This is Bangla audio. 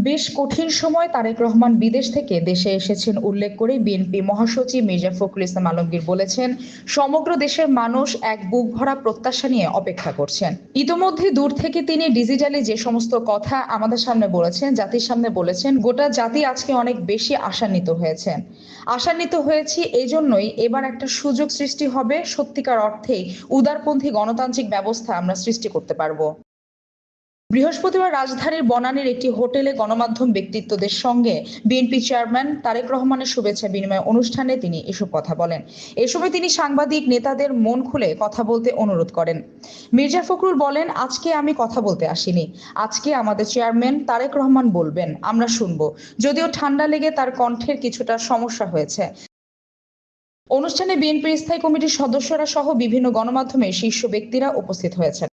বেশ কঠিন সময় তারেক রহমান বিদেশ থেকে দেশে এসেছেন উল্লেখ করে বিএনপি মহাসচিব মির্জা ফখরুল ইসলাম আলমগীর বলেছেন, সমগ্র দেশের মানুষ এক বুক ভরা প্রত্যাশা নিয়ে অপেক্ষা করছেন। ইতোমধ্যে দূর থেকে তিনি ডিজিটালি যে সমস্ত কথা আমাদের সামনে বলেছেন, জাতির সামনে বলেছেন, গোটা জাতি আজকে অনেক বেশি আশান্বিত হয়েছি। এই জন্যই এবার একটা সুযোগ সৃষ্টি হবে, সত্যিকার অর্থেই উদারপন্থী গণতান্ত্রিক ব্যবস্থা আমরা সৃষ্টি করতে পারবো। বৃহস্পতিবার রাজধানীর বনানীর একটি হোটেলে গণমাধ্যম ব্যক্তিত্বদের সঙ্গে বিএনপি চেয়ারম্যান তারেক রহমানের শুভেচ্ছা বিনিময় অনুষ্ঠানে তিনি এসব কথা বলেন। এ সময় তিনি সাংবাদিক নেতাদের মন খুলে কথা বলতে অনুরোধ করেন। মির্জা ফখরুল বলেন, আজকে আমি কথা বলতে আসিনি, আজকে আমাদের চেয়ারম্যান তারেক রহমান বলবেন, আমরা শুনবো। যদিও ঠান্ডা লেগে তার কণ্ঠের কিছুটা সমস্যা হয়েছে। অনুষ্ঠানে বিএনপির স্থায়ী কমিটির সদস্যরা সহ বিভিন্ন গণমাধ্যমের শীর্ষ ব্যক্তিরা উপস্থিত হয়েছেন।